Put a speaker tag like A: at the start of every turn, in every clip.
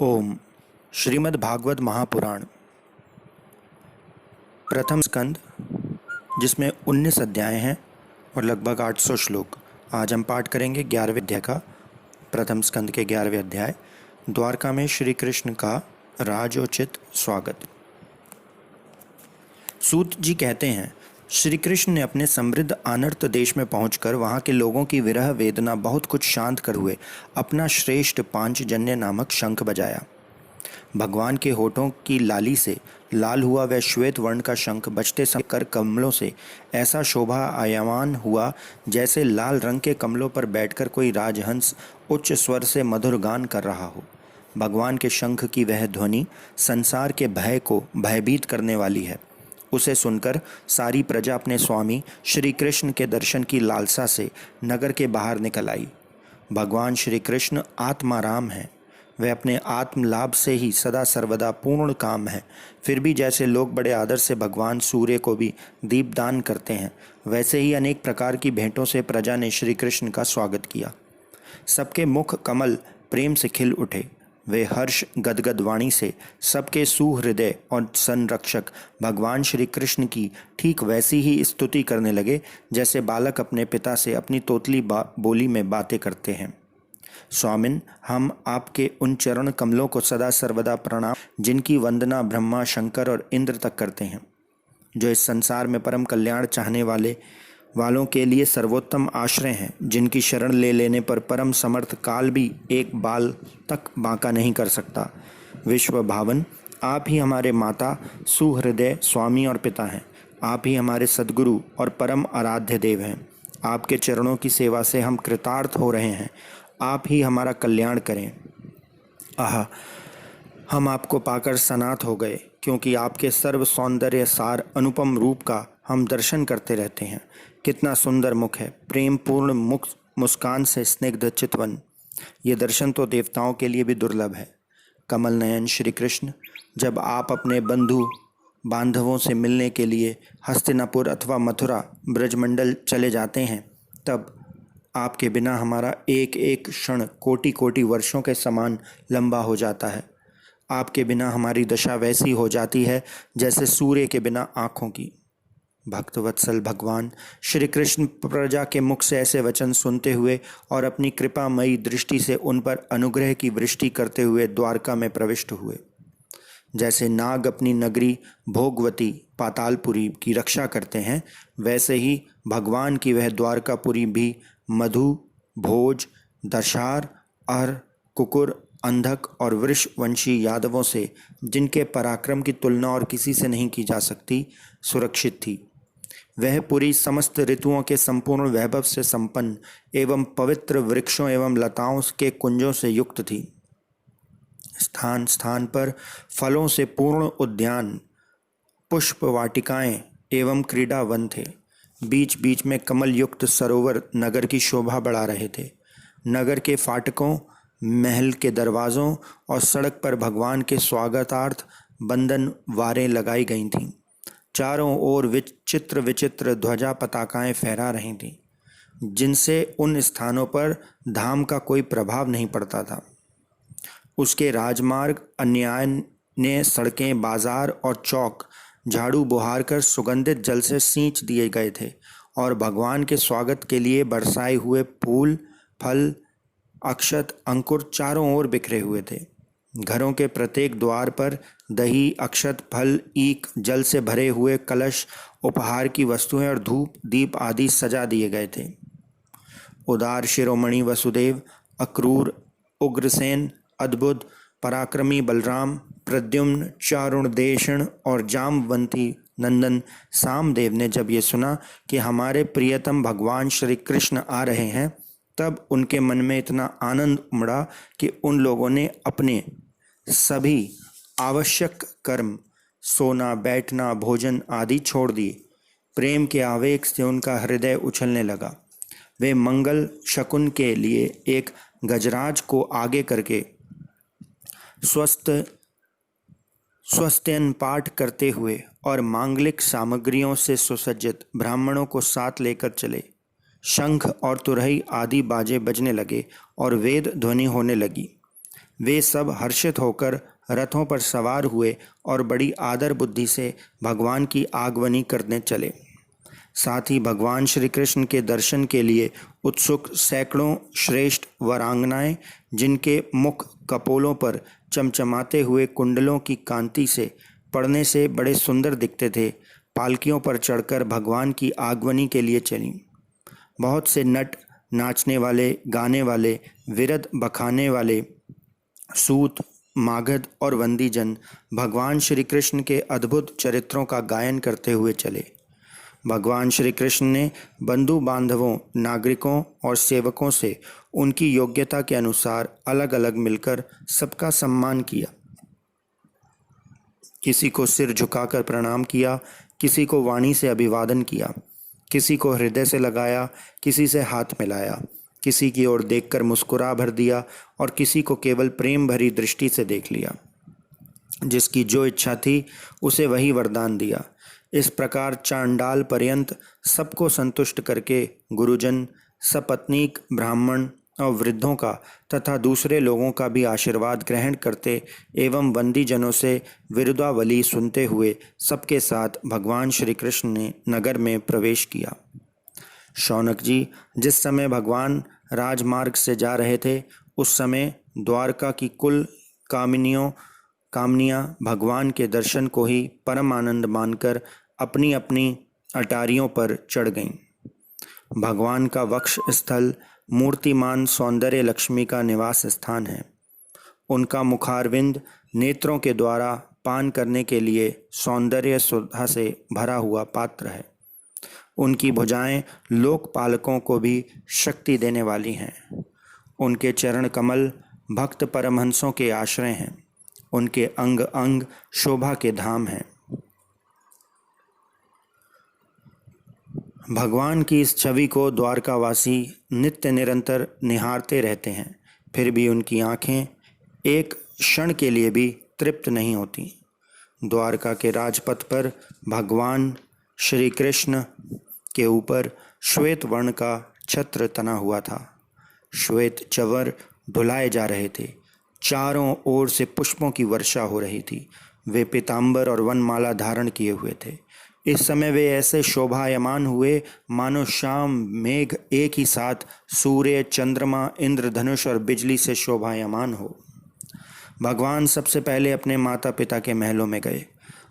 A: ओम। श्रीमद् भागवत महापुराण प्रथम स्कंद, जिसमें 19 अध्याय हैं और लगभग 800 श्लोक। आज हम पाठ करेंगे 11वें अध्याय का। प्रथम स्कंद के 11वें अध्याय, द्वारका में श्री कृष्ण का राजोचित स्वागत। सूत जी कहते हैं, श्री कृष्ण ने अपने समृद्ध आनर्त देश में पहुंचकर वहां के लोगों की विरह वेदना बहुत कुछ शांत कर हुए अपना श्रेष्ठ पांचजन्य नामक शंख बजाया। भगवान के होठों की लाली से लाल हुआ वह श्वेत वर्ण का शंख बजते समय कर कमलों से ऐसा शोभा आयमान हुआ जैसे लाल रंग के कमलों पर बैठकर कोई राजहंस उच्च स्वर से मधुर गान कर रहा हो। भगवान के शंख की वह ध्वनि संसार के भय को भयभीत करने वाली है। उसे सुनकर सारी प्रजा अपने स्वामी श्री कृष्ण के दर्शन की लालसा से नगर के बाहर निकल आई। भगवान श्री कृष्ण आत्माराम हैं। वह अपने आत्म लाभ से ही सदा सर्वदा पूर्ण काम है। फिर भी जैसे लोग बड़े आदर से भगवान सूर्य को भी दीपदान करते हैं, वैसे ही अनेक प्रकार की भेंटों से प्रजा ने श्री कृष्ण का स्वागत किया। सबके मुख कमल प्रेम से खिल उठे। वे हर्ष गदगद वाणी से सबके सुहृदय और संरक्षक भगवान श्री कृष्ण की ठीक वैसी ही स्तुति करने लगे जैसे बालक अपने पिता से अपनी तोतली बोली में बातें करते हैं। स्वामिन, हम आपके उन चरण कमलों को सदा सर्वदा प्रणाम, जिनकी वंदना ब्रह्मा, शंकर और इंद्र तक करते हैं, जो इस संसार में परम कल्याण चाहने वालों के लिए सर्वोत्तम आश्रय हैं, जिनकी शरण ले लेने पर परम समर्थ काल भी एक बाल तक बांका नहीं कर सकता। विश्व भावन, आप ही हमारे माता, सुहृदय, स्वामी और पिता हैं। आप ही हमारे सद्गुरु और परम आराध्य देव हैं। आपके चरणों की सेवा से हम कृतार्थ हो रहे हैं। आप ही हमारा कल्याण करें। आहा, हम आपको पाकर सनाथ हो गए, क्योंकि आपके सर्व सौंदर्य सार अनुपम रूप का हम दर्शन करते रहते हैं। कितना सुंदर मुख है, प्रेम पूर्ण मुख, मुस्कान से स्निग्ध चितवन। ये दर्शन तो देवताओं के लिए भी दुर्लभ है। कमल नयन श्री कृष्ण, जब आप अपने बंधु बांधवों से मिलने के लिए हस्तिनापुर अथवा मथुरा ब्रजमंडल चले जाते हैं, तब आपके बिना हमारा एक एक क्षण कोटि कोटि वर्षों के समान लंबा हो जाता है। आपके बिना हमारी दशा वैसी हो जाती है जैसे सूर्य के बिना आँखों की। भक्तवत्सल भगवान श्री कृष्ण प्रजा के मुख से ऐसे वचन सुनते हुए और अपनी कृपामयी दृष्टि से उन पर अनुग्रह की वृष्टि करते हुए द्वारका में प्रविष्ट हुए। जैसे नाग अपनी नगरी भोगवती पातालपुरी की रक्षा करते हैं, वैसे ही भगवान की वह द्वारकापुरी भी मधु, भोज, दशार, अर, कुकुर, अंधक और वृषवंशी यादवों से, जिनके पराक्रम की तुलना और किसी से नहीं की जा सकती, सुरक्षित थी। वह पुरी समस्त ऋतुओं के संपूर्ण वैभव से संपन्न एवं पवित्र वृक्षों एवं लताओं के कुंजों से युक्त थी। स्थान स्थान पर फलों से पूर्ण उद्यान, पुष्प वाटिकाएं एवं क्रीड़ा वन थे। बीच बीच में कमल युक्त सरोवर नगर की शोभा बढ़ा रहे थे। नगर के फाटकों, महल के दरवाज़ों और सड़क पर भगवान के स्वागतार्थ बंधन वारें लगाई गई थीं। चारों ओर विचित्र विचित्र ध्वजा पताकाएं फहरा रही थीं, जिनसे उन स्थानों पर धाम का कोई प्रभाव नहीं पड़ता था। उसके राजमार्ग, अन्यान्य सड़कें, बाजार और चौक झाड़ू बुहार कर सुगंधित जल से सींच दिए गए थे और भगवान के स्वागत के लिए बरसाए हुए फूल, फल, अक्षत, अंकुर चारों ओर बिखरे हुए थे। घरों के प्रत्येक द्वार पर दही, अक्षत, फल, ईख, जल से भरे हुए कलश, उपहार की वस्तुएं और धूप दीप आदि सजा दिए गए थे। उदार शिरोमणि वसुदेव, अक्रूर, उग्रसेन, अद्भुत पराक्रमी बलराम, प्रद्युम्न, चारुणदेषण और जामवंती नंदन सामदेव ने जब ये सुना कि हमारे प्रियतम भगवान श्री कृष्ण आ रहे हैं, तब उनके मन में इतना आनंद उमड़ा कि उन लोगों ने अपने सभी आवश्यक कर्म, सोना, बैठना, भोजन आदि छोड़ दिए। प्रेम के आवेग से उनका हृदय उछलने लगा। वे मंगल शकुन के लिए एक गजराज को आगे करके स्वस्त्यन पाठ करते हुए और मांगलिक सामग्रियों से सुसज्जित ब्राह्मणों को साथ लेकर चले। शंख और तुरही आदि बाजे बजने लगे और वेद ध्वनि होने लगी। वे सब हर्षित होकर रथों पर सवार हुए और बड़ी आदर बुद्धि से भगवान की आगमनी करने चले। साथ ही भगवान श्री कृष्ण के दर्शन के लिए उत्सुक सैकड़ों श्रेष्ठ वरांगनाएं, जिनके मुख कपोलों पर चमचमाते हुए कुंडलों की कांति से पड़ने से बड़े सुंदर दिखते थे, पालकियों पर चढ़कर भगवान की आगमनी के लिए चलीं। बहुत से नट, नाचने वाले, गाने वाले, विरध बखाने वाले, सूत, मागध और वंदीजन भगवान श्री कृष्ण के अद्भुत चरित्रों का गायन करते हुए चले। भगवान श्री कृष्ण ने बंधु बांधवों, नागरिकों और सेवकों से उनकी योग्यता के अनुसार अलग अलग मिलकर सबका सम्मान किया। किसी को सिर झुकाकर प्रणाम किया, किसी को वाणी से अभिवादन किया, किसी को हृदय से लगाया, किसी से हाथ मिलाया, किसी की ओर देखकर मुस्कुरा भर दिया और किसी को केवल प्रेम भरी दृष्टि से देख लिया। जिसकी जो इच्छा थी उसे वही वरदान दिया। इस प्रकार चांडाल पर्यंत सबको संतुष्ट करके गुरुजन, सपत्नीक ब्राह्मण और वृद्धों का तथा दूसरे लोगों का भी आशीर्वाद ग्रहण करते एवं बंदीजनों से विरुदावली सुनते हुए सबके साथ भगवान श्री कृष्ण ने नगर में प्रवेश किया। शौनक जी, जिस समय भगवान राजमार्ग से जा रहे थे उस समय द्वारका की कुल कामनियाँ भगवान के दर्शन को ही परम आनंद मानकर अपनी अपनी अटारियों पर चढ़ गईं। भगवान का वक्ष स्थल मूर्तिमान सौंदर्य लक्ष्मी का निवास स्थान है। उनका मुखारविंद नेत्रों के द्वारा पान करने के लिए सौंदर्य सुधा से भरा हुआ पात्र है। उनकी भुजाएं लोकपालकों को भी शक्ति देने वाली हैं। उनके चरण कमल भक्त परमहंसों के आश्रय हैं। उनके अंग अंग शोभा के धाम हैं। भगवान की इस छवि को द्वारकावासी नित्य निरंतर निहारते रहते हैं, फिर भी उनकी आंखें एक क्षण के लिए भी तृप्त नहीं होती। द्वारका के राजपथ पर भगवान श्री कृष्ण के ऊपर श्वेत वर्ण का छत्र तना हुआ था। श्वेत चवर ढुलाए जा रहे थे। चारों ओर से पुष्पों की वर्षा हो रही थी। वे पीतांबर और वनमाला धारण किए हुए थे। इस समय वे ऐसे शोभायमान हुए मानो शाम मेघ एक ही साथ सूर्य, चंद्रमा, इंद्रधनुष और बिजली से शोभायमान हो। भगवान सबसे पहले अपने माता पिता के महलों में गए।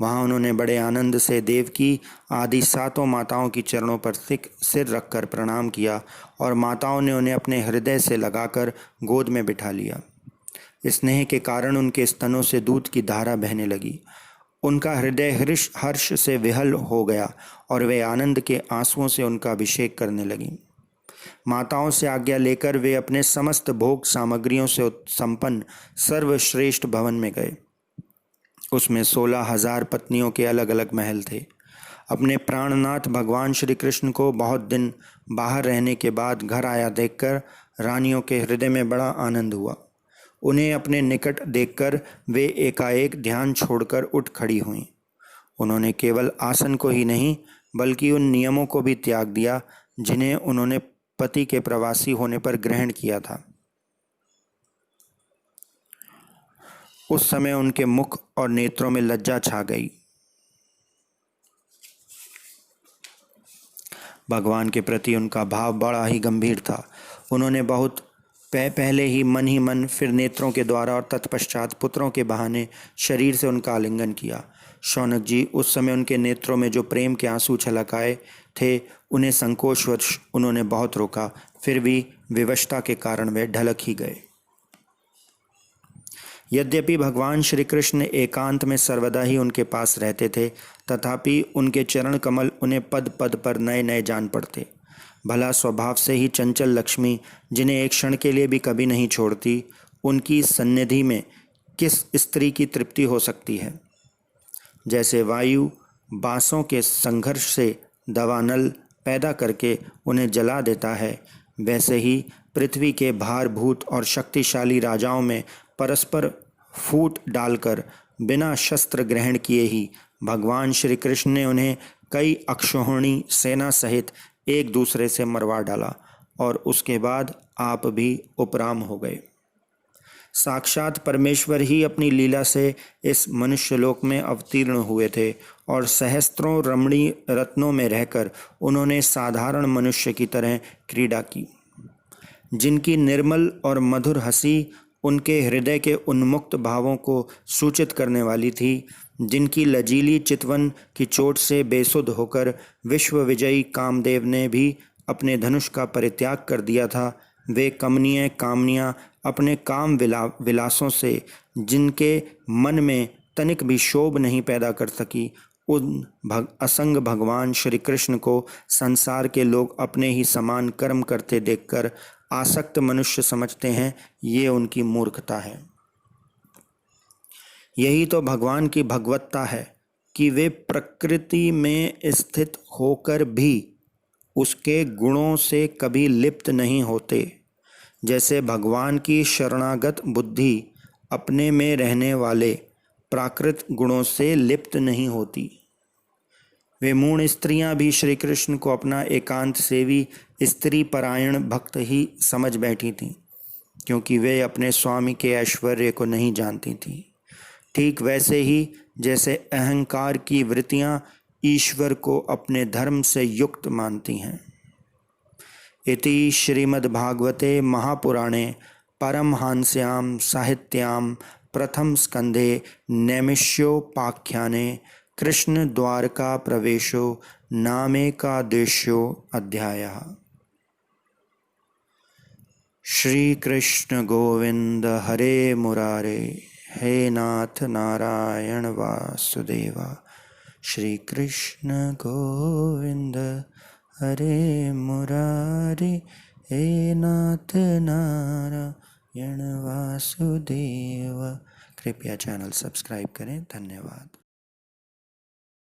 A: वहाँ उन्होंने बड़े आनंद से देवकी आदि सातों माताओं की चरणों पर सिर रखकर प्रणाम किया और माताओं ने उन्हें अपने हृदय से लगाकर गोद में बिठा लिया। स्नेह के कारण उनके स्तनों से दूध की धारा बहने लगी। उनका हृदय हर्ष से विहल हो गया और वे आनंद के आंसुओं से उनका अभिषेक करने लगीं। माताओं से आज्ञा लेकर वे अपने समस्त भोग सामग्रियों से संपन्न सर्वश्रेष्ठ भवन में गए। उसमें 16,000 पत्नियों के अलग अलग महल थे। अपने प्राणनाथ भगवान श्री कृष्ण को बहुत दिन बाहर रहने के बाद घर आया देखकर रानियों के हृदय में बड़ा आनंद हुआ। उन्हें अपने निकट देखकर वे एकाएक ध्यान छोड़कर उठ खड़ी हुईं। उन्होंने केवल आसन को ही नहीं बल्कि उन नियमों को भी त्याग दिया जिन्हें उन्होंने पति के प्रवासी होने पर ग्रहण किया था। उस समय उनके मुख और नेत्रों में लज्जा छा गई। भगवान के प्रति उनका भाव बड़ा ही गंभीर था। उन्होंने बहुत पहले ही मन फिर नेत्रों के द्वारा और तत्पश्चात पुत्रों के बहाने शरीर से उनका आलिंगन किया। शौनक जी, उस समय उनके नेत्रों में जो प्रेम के आंसू छलक आए थे उन्हें संकोचवश उन्होंने बहुत रोका, फिर भी विवशता के कारण वे ढलक ही गए। यद्यपि भगवान श्री कृष्ण एकांत में सर्वदा ही उनके पास रहते थे, तथापि उनके चरण कमल उन्हें पद पद पर नए नए जान पड़ते। भला स्वभाव से ही चंचल लक्ष्मी, जिन्हें एक क्षण के लिए भी कभी नहीं छोड़ती, उनकी सन्निधि में किस स्त्री की तृप्ति हो सकती है। जैसे वायु बांसों के संघर्ष से दावानल पैदा करके उन्हें जला देता है, वैसे ही पृथ्वी के भारभूत और शक्तिशाली राजाओं में परस्पर फूट डालकर बिना शस्त्र ग्रहण किए ही भगवान श्री कृष्ण ने उन्हें कई अक्षौहिणी सेना सहित एक दूसरे से मरवा डाला और उसके बाद आप भी उपराम हो गए। साक्षात परमेश्वर ही अपनी लीला से इस मनुष्यलोक में अवतीर्ण हुए थे और सहस्त्रों रमणीय रत्नों में रहकर उन्होंने साधारण मनुष्य की तरह क्रीड़ा की। जिनकी निर्मल और मधुर हंसी उनके हृदय के उन्मुक्त भावों को सूचित करने वाली थी, जिनकी लजीली चितवन की चोट से बेसुध होकर विश्व विजयी कामदेव ने भी अपने धनुष का परित्याग कर दिया था, वे कमनीय कामनियाँ अपने काम विलासों से जिनके मन में तनिक भी शोभ नहीं पैदा कर सकी, उन असंग भगवान श्री कृष्ण को संसार के लोग अपने ही समान कर्म करते देखकर आसक्त मनुष्य समझते हैं, ये उनकी मूर्खता है। यही तो भगवान की भगवत्ता है कि वे प्रकृति में स्थित होकर भी उसके गुणों से कभी लिप्त नहीं होते। जैसे भगवान की शरणागत बुद्धि अपने में रहने वाले प्राकृत गुणों से लिप्त नहीं होती। वे मूढ़ स्त्रियां भी श्री कृष्ण को अपना एकांत सेवी स्त्री परायण भक्त ही समझ बैठी थीं, क्योंकि वे अपने स्वामी के ऐश्वर्य को नहीं जानती थीं। ठीक वैसे ही जैसे अहंकार की वृत्तियां ईश्वर को अपने धर्म से युक्त मानती हैं। इति श्रीमद्भागवते महापुराणे परमहंस्यां साहित्यां प्रथम स्कंधे नैमिष्योपाख्याने कृष्ण द्वारका प्रवेशो नामेकादेशो अध्यायः। श्री कृष्ण गोविंद हरे मुरारे, हे नाथ नारायण वासुदेवा। श्री कृष्ण गोविंद हरे मुरारे, हे नाथ नारायण वासुदेवा। कृपया चैनल सब्सक्राइब करें। धन्यवाद।